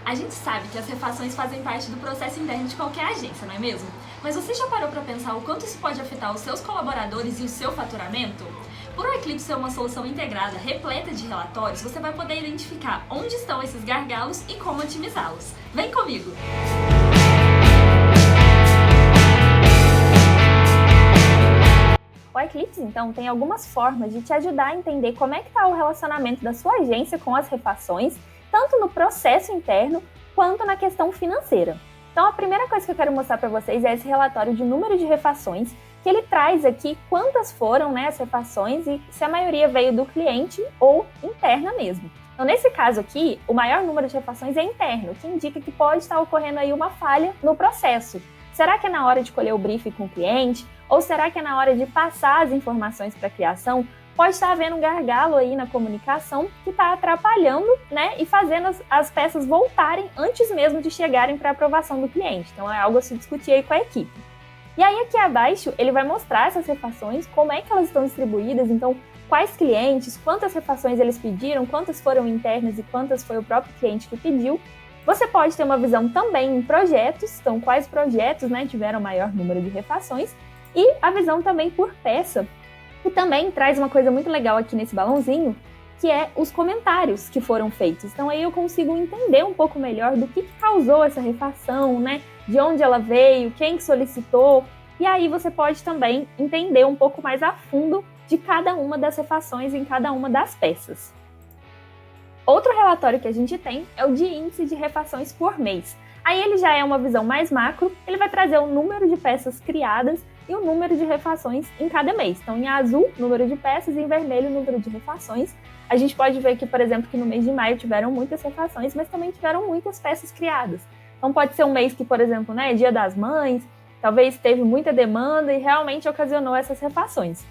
A gente sabe que as refações fazem parte do processo interno de qualquer agência, não é mesmo? Mas você já parou para pensar o quanto isso pode afetar os seus colaboradores e o seu faturamento? Por o Eclipse ser uma solução integrada, repleta de relatórios, você vai poder identificar onde estão esses gargalos e como otimizá-los. Vem comigo! O Eclipse, então, tem algumas formas de te ajudar a entender como é que está o relacionamento da sua agência com as refações, tanto no processo interno quanto na questão financeira. Então, a primeira coisa que eu quero mostrar para vocês é esse relatório de número de refações, que ele traz aqui quantas foram, as refações e se a maioria veio do cliente ou interna mesmo. Então, nesse caso aqui, o maior número de refações é interno, o que indica que pode estar ocorrendo aí uma falha no processo. Será que é na hora de colher o briefing com o cliente? Ou será que é na hora de passar as informações para a criação? Pode estar havendo um gargalo aí na comunicação que está atrapalhando, e fazendo as peças voltarem antes mesmo de chegarem para a aprovação do cliente. Então é algo a se discutir aí com a equipe. E aí aqui abaixo ele vai mostrar essas refações, como é que elas estão distribuídas, então quais clientes, quantas refações eles pediram, quantas foram internas e quantas foi o próprio cliente que pediu. Você pode ter uma visão também em projetos, então quais projetos tiveram maior número de refações, e a visão também por peça, que também traz uma coisa muito legal aqui nesse balãozinho, que é os comentários que foram feitos. Então aí eu consigo entender um pouco melhor do que causou essa refação, de onde ela veio, quem solicitou, e aí você pode também entender um pouco mais a fundo de cada uma das refações em cada uma das peças. Outro relatório que a gente tem é o de índice de refações por mês. Aí ele já é uma visão mais macro, ele vai trazer o número de peças criadas e o número de refações em cada mês. Então, em azul, número de peças, e em vermelho, número de refações. A gente pode ver aqui, por exemplo, que no mês de maio tiveram muitas refações, mas também tiveram muitas peças criadas. Então, pode ser um mês que, por exemplo, é Dia das Mães, talvez teve muita demanda e realmente ocasionou essas refações.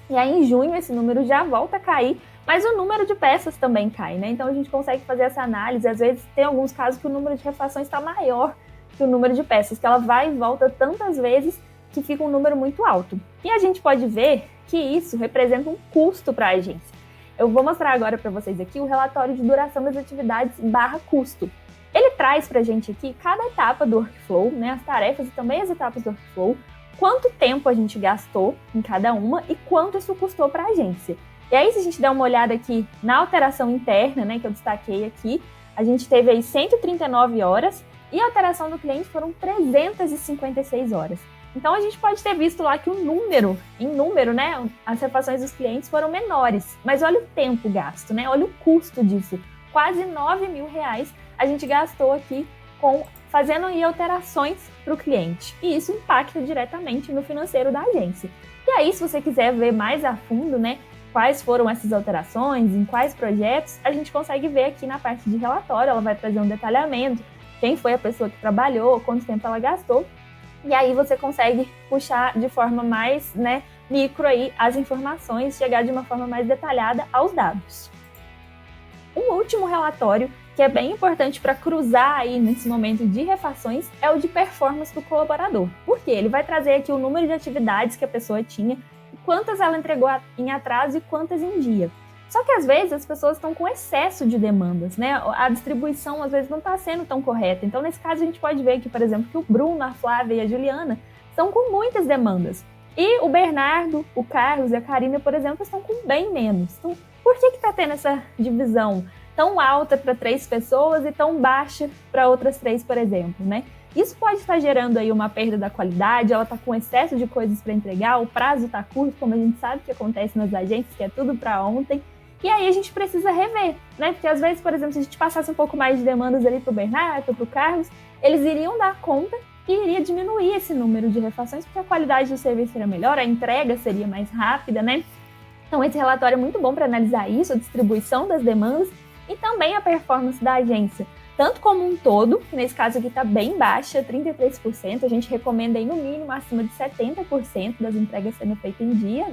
E aí, em junho, esse número já volta a cair, mas o número de peças também cai, Então, a gente consegue fazer essa análise. Às vezes, tem alguns casos que o número de refações está maior que o número de peças, que ela vai e volta tantas vezes que fica um número muito alto. E a gente pode ver que isso representa um custo para a agência. Eu vou mostrar agora para vocês aqui o relatório de duração das atividades / custo. Ele traz para a gente aqui cada etapa do workflow, as tarefas e também as etapas do workflow, quanto tempo a gente gastou em cada uma e quanto isso custou para a agência. E aí, se a gente der uma olhada aqui na alteração interna, que eu destaquei aqui, a gente teve aí 139 horas e a alteração do cliente foram 356 horas. Então, a gente pode ter visto lá que em número, as refações dos clientes foram menores. Mas olha o tempo gasto, olha o custo disso. Quase R$9 mil a gente gastou aqui fazendo aí alterações para o cliente. E isso impacta diretamente no financeiro da agência. E aí, se você quiser ver mais a fundo, quais foram essas alterações, em quais projetos, a gente consegue ver aqui na parte de relatório. Ela vai trazer um detalhamento, quem foi a pessoa que trabalhou, quanto tempo ela gastou. E aí você consegue puxar de forma mais micro aí as informações, chegar de uma forma mais detalhada aos dados. Um último relatório que é bem importante para cruzar aí nesse momento de refações é o de performance do colaborador. Por quê? Ele vai trazer aqui o número de atividades que a pessoa tinha, quantas ela entregou em atraso e quantas em dia. Só que às vezes as pessoas estão com excesso de demandas, A distribuição às vezes não está sendo tão correta. Então, nesse caso, a gente pode ver aqui, por exemplo, que o Bruno, a Flávia e a Juliana estão com muitas demandas. E o Bernardo, o Carlos e a Karina, por exemplo, estão com bem menos. Então, por que está tendo essa divisão tão alta para 3 pessoas e tão baixa para outras 3, por exemplo, Isso pode estar gerando aí uma perda da qualidade, ela está com excesso de coisas para entregar, o prazo está curto, como a gente sabe que acontece nas agências, que é tudo para ontem. E aí a gente precisa rever, Porque às vezes, por exemplo, se a gente passasse um pouco mais de demandas ali para o Bernardo, para o Carlos, eles iriam dar conta e iria diminuir esse número de refações, porque a qualidade do serviço seria melhor, a entrega seria mais rápida, Então esse relatório é muito bom para analisar isso, a distribuição das demandas e também a performance da agência, tanto como um todo, que nesse caso aqui está bem baixa, 33%, a gente recomenda aí no mínimo acima de 70% das entregas sendo feitas em dia,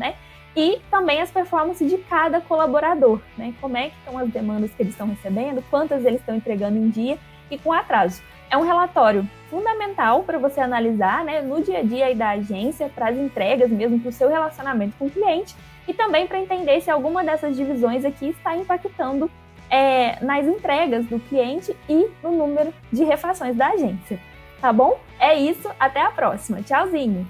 E também as performances de cada colaborador, Como é que estão as demandas que eles estão recebendo, quantas eles estão entregando em dia e com atraso. É um relatório fundamental para você analisar, no dia a dia aí da agência, para as entregas mesmo, para o seu relacionamento com o cliente e também para entender se alguma dessas divisões aqui está impactando nas entregas do cliente e no número de refações da agência. Tá bom? É isso, até a próxima. Tchauzinho!